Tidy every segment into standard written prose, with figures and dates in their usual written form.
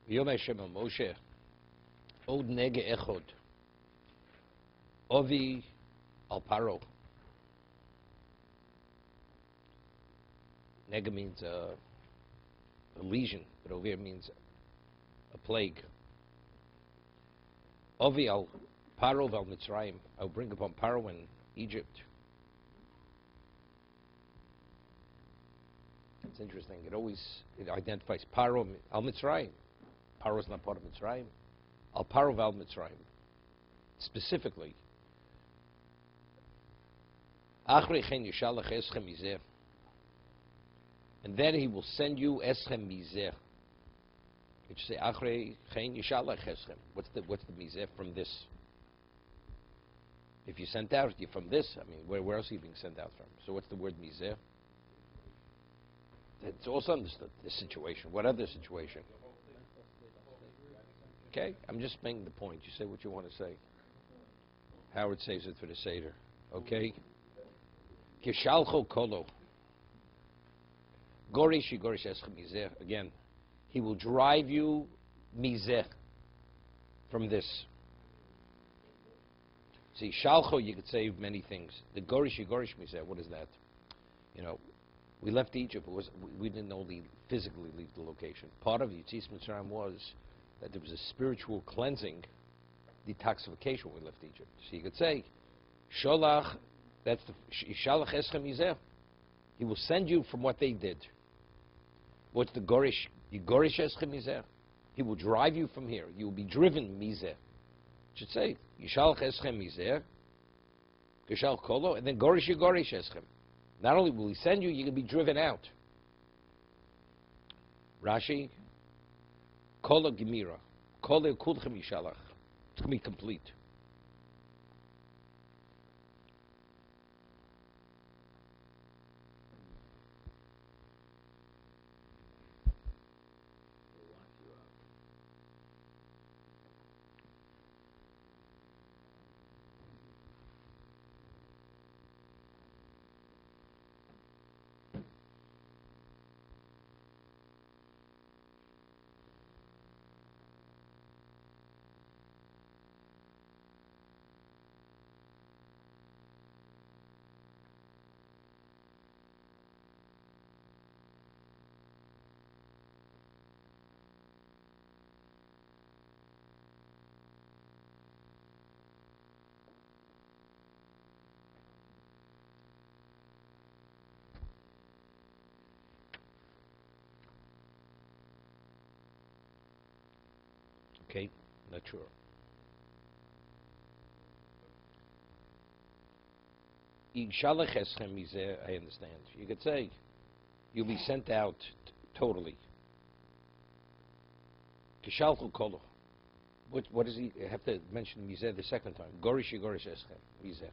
Yom Hashem al Moshe, Od Nege Echod, Ovi al Paro. Nega means a lesion, but over here means a plague. Ovi al Paro val Mitzrayim, I'll bring upon Paro in Egypt. It's interesting. It identifies Paro al Mitzrayim. Paro is not part of Mitzrayim. Al Paro val Mitzrayim. Specifically. Achrei chen yishalach eschem mizeh. And then he will send you eschem mizeh. You say Achrei chen yishalach eschem. What's the mizeh from this? If you sent out, you're from this. I mean, where else are you being sent out from? So what's the word mizeh? It's also understood, this situation. What other situation? Okay, I'm just making the point. You say what you want to say. Howard saves it for the Seder. Okay? Kishalcho kolo. Gorish eschem mizeh. Again, he will drive you mizeh from this. See, shalcho, you could say many things. The gorish mizeh, what is that? You know, we left Egypt. We didn't only physically leave the location. Part of Yitzis Mitzrayim was that there was a spiritual cleansing, detoxification when we left Egypt. So you could say, Sholach, that's the Shalach Eschem Yizeh. He will send you from what they did. What's the Gorish? The Gorish Eschem Yizeh. He will drive you from here. You will be driven Mizeh. Should say, Yishalach Eschem Yizeh, Kishal Kolo, and then Gorish Eschem. Not only will he send you, you can be driven out. Rashi, Kola Gemira, Kola Kulchem Yishalach. It's going to be complete. Okay, not sure. Yishalach eschem mizeh, I understand. You could say, you'll be sent out totally. Kishalchu kolo. What does he have to mention mizeh the second time? Gorish eschem mizeh.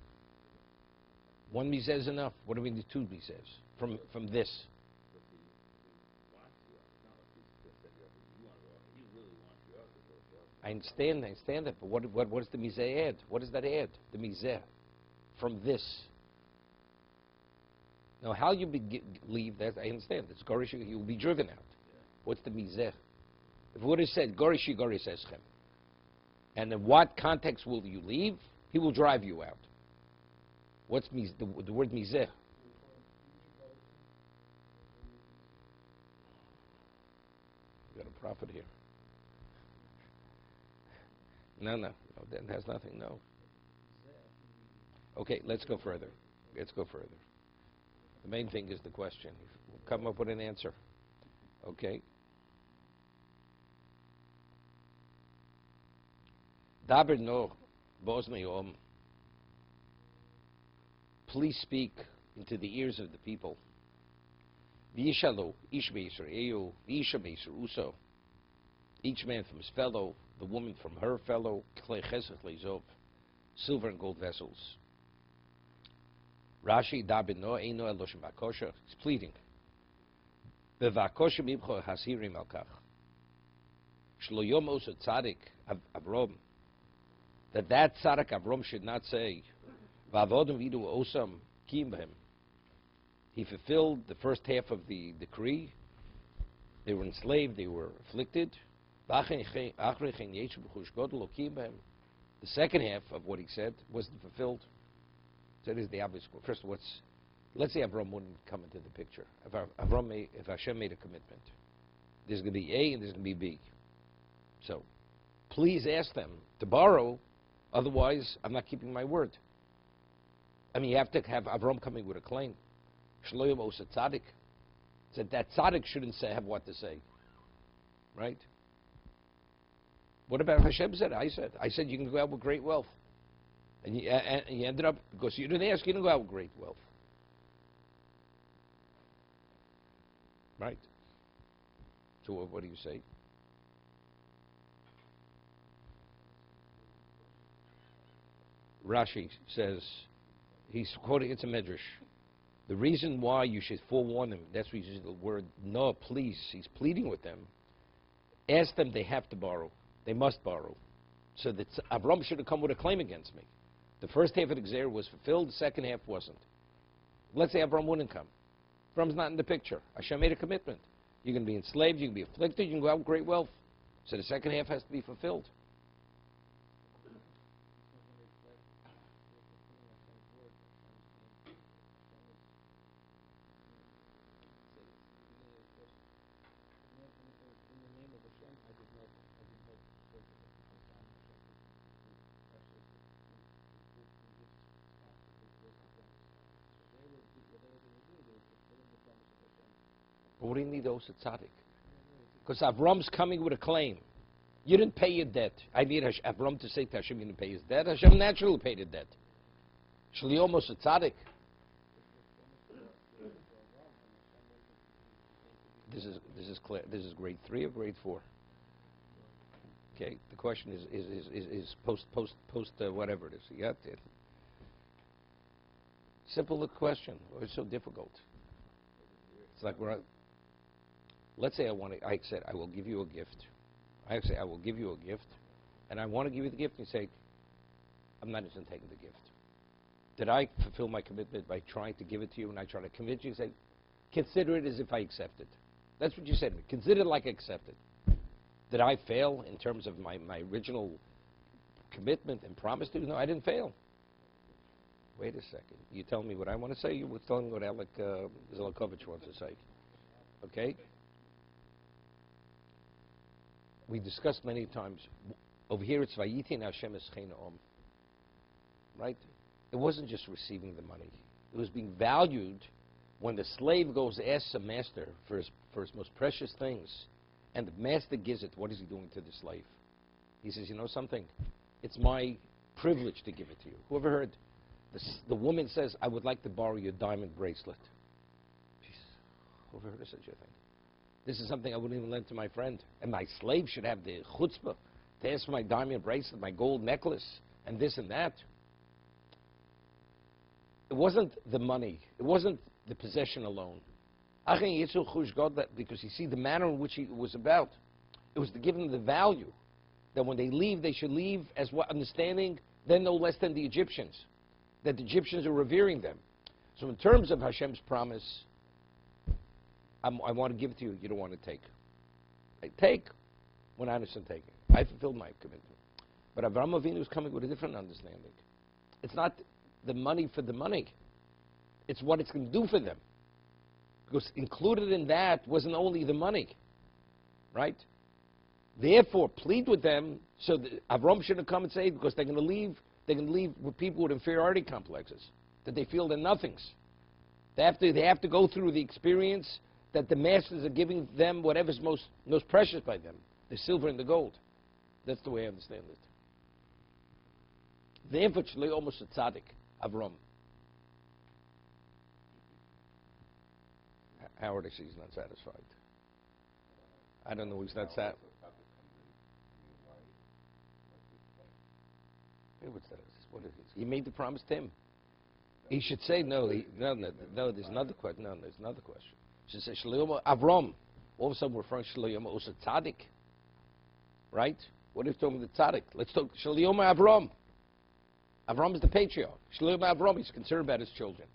One mizeh is enough. What do we need two mizehs from this? I understand that, but what does the mizeh add? What does that add? The mizeh from this. Now, how you leave that? I understand. It's gorish. You will be driven out. What's the mizeh? If it would have said gorish eschem, and in what context will you leave? He will drive you out. What's the word mizeh? We got a prophet here. No, that has nothing, no. Okay, let's go further. The main thing is the question. We'll come up with an answer. Okay. Daber no, bosnayom. Please speak into the ears of the people. V'yishalo, ish be'yisraelu, v'yisha be'yisruso. Each man from his fellow, the woman from her fellow, klei chesed leizov, silver and gold vessels. Rashi, daber no, eino eloshim vakosha. He's pleading. Bevakosha mibcho hasirim al kach. Shlo yom oso tzadik Avrom. That tzadik Avrom should not say, Va'avodim vidu osam kim b'hem. He fulfilled the first half of the decree. They were enslaved, they were afflicted. The second half of what he said wasn't fulfilled. So it is the obvious. First, let's say Avram wouldn't come into the picture. If Hashem made a commitment, there's going to be A and there's going to be B. So, please ask them to borrow, otherwise I'm not keeping my word. I mean, you have to have Avram coming with a claim. Shloim Osa Tzaddik. Said that Tzaddik shouldn't have what to say. Right? What about Hashem said? I said you can go out with great wealth. And you ended up, because you didn't ask, you didn't go out with great wealth. Right? So what do you say? Rashi says, he's quoting, it's a medrash. The reason why you should forewarn them, that's why he uses the word no, please. He's pleading with them. Ask them they have to borrow. They must borrow. So that Avram should have come with a claim against me. The first half of the Gzeir was fulfilled, the second half wasn't. Let's say Avram wouldn't come. Avram's not in the picture. Hashem made a commitment. You're going to be enslaved, you can be afflicted, you can go out with great wealth. So the second half has to be fulfilled. But what do you need Osa Tzaddik? Because Avram's coming with a claim. You didn't pay your debt. I need Avram to say to Hashem, you didn't pay his debt. Hashem naturally paid the debt. Shliom Osa Tzaddik. This is clear. This is grade 3 or grade 4? Okay. The question is post whatever it is. You got it. Simple question. It's so difficult. It's like let's say I said I will give you a gift. I say I will give you a gift, and I want to give you the gift. And you say, I'm not interested in taking the gift. Did I fulfill my commitment by trying to give it to you, and I try to convince you? You say, consider it as if I accepted. That's what you said to me. Consider it like I accepted. Did I fail in terms of my original commitment and promise to you? No, I didn't fail. Wait a second. You tell me what I want to say. You were telling me what Alec Zelakovich wants to say. Okay? We discussed many times. Over here it's Vayitin Hashem Eschein Om. Right? It wasn't just receiving the money. It was being valued when the slave goes asks a master for his most precious things, and the master gives it. What is he doing to the slave? He says, you know something? It's my privilege to give it to you. Whoever heard? The woman says, I would like to borrow your diamond bracelet. Jeez, whoever heard of such a thing? This is something I wouldn't even lend to my friend. And my slave should have the chutzpah to ask for my diamond bracelet, my gold necklace, and this and that. It wasn't the money. It wasn't the possession alone. Because you see the manner in which it was about. It was to give them the value. That when they leave, they should leave as what understanding, they're no less than the Egyptians. That the Egyptians are revering them. So in terms of Hashem's promise, I want to give it to you, you don't want to take. I take when I understand taking. I fulfilled my commitment. But Avraham Avinu is coming with a different understanding. It's not the money for the money. It's what it's going to do for them. Because included in that wasn't only the money. Right? Therefore, plead with them so that Avram shouldn't come and say, because they're going to leave with people with inferiority complexes, that they feel they're nothings. They have to go through the experience that the masters are giving them whatever's most precious by them, the silver and the gold. That's the way I understand it. Therefore, it's almost a tzaddik, Avram. Howard says he's not satisfied. I don't know, he's not satisfied. What is this? He made the promise to him. He should say no. No. There's another question. No, there's another question. He should say Shlomo Avram. All of a sudden we're from Shlomo Osa Tzaddik, right? What if talking the Tzaddik? Let's talk Shlomo Avram. Avram is the patriarch. Shlomo Avram. He's concerned about his children.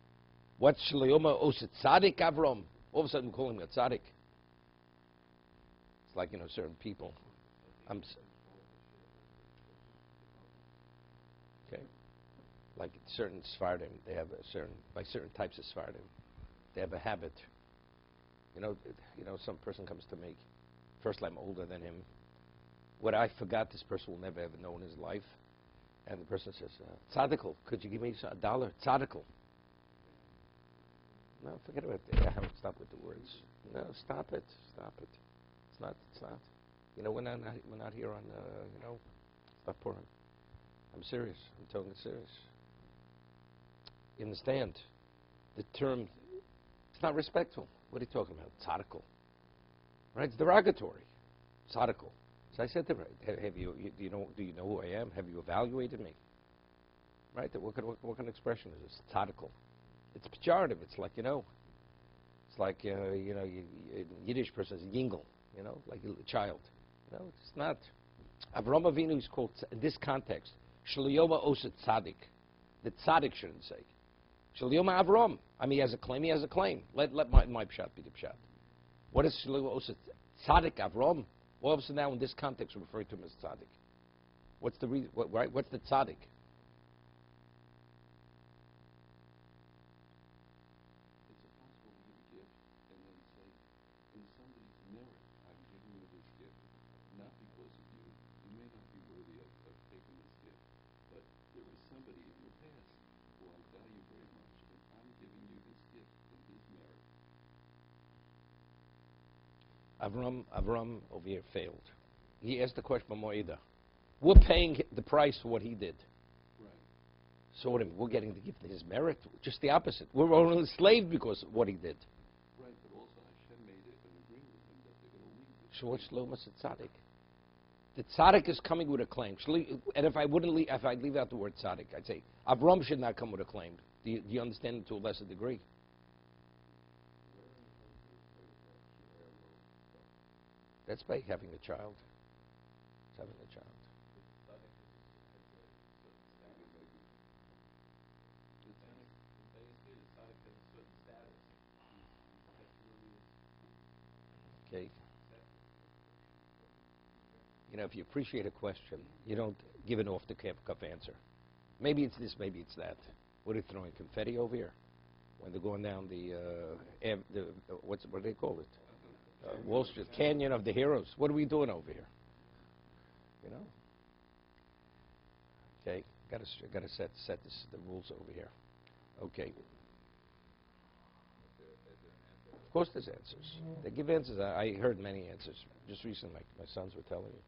What's Shlomo Osa Tzaddik Avram? All of a sudden we're calling him a Tzaddik. It's like certain people. I'm okay. Like certain Sephardim, they have a certain types of Sephardim, they have a habit. Some person comes to me. First, I'm older than him. What I forgot, this person will never ever know in his life. And the person says, "Tzadikal, could you give me $1? Tzadikal." No, forget about it. Stop with the words. No, stop it. Stop it. It's not. It's not. We're not here on. Stop pouring. I'm serious. I'm totally serious. You understand? The term. It's not respectful. What are you talking about? Tzadikal. Right? It's derogatory. Tzadikal. So I said to her, do you know who I am? Have you evaluated me? Right? What kind of expression is this? Tzadikal. It's pejorative. It's like, it's like, Yiddish person is yingle, like a child. It's not. Avraham Avinu is called, in this context, Shaliyoma Osa Tzadik. The Tzadik shouldn't say. Shaliyoma Avraham. I mean, he has a claim. He has a claim. Let my pshat be the pshat. What is Shaliyoma Osa Tzadik Avraham? All of a sudden now in this context we're referring to him as Tzadik. What's the reason? What's the Tzadik? Avram over here failed. He asked the question by Moeda. We're paying the price for what he did. Right. So we're getting the gift of his merit. Just the opposite. We're only enslaved because of what he did. Right, but also Hashem made it an agreement with him that they're going to leave. So what's Shlomas Tzaddik? The Tzaddik is coming with a claim. And if I'd leave out the word Tzaddik, I'd say Avram should not come with a claim. Do you understand it to a lesser degree? That's by having a child. It's having a child. Okay. If you appreciate a question, you don't give an off-the-cuff answer. Maybe it's this, maybe it's that. What are you throwing confetti over here? When they're going down what do they call it? Wall Street, Canyon of the Heroes. What are we doing over here? Okay, got to set the rules over here. Okay. Of course, there's answers. They give answers. I heard many answers just recently. My sons were telling me.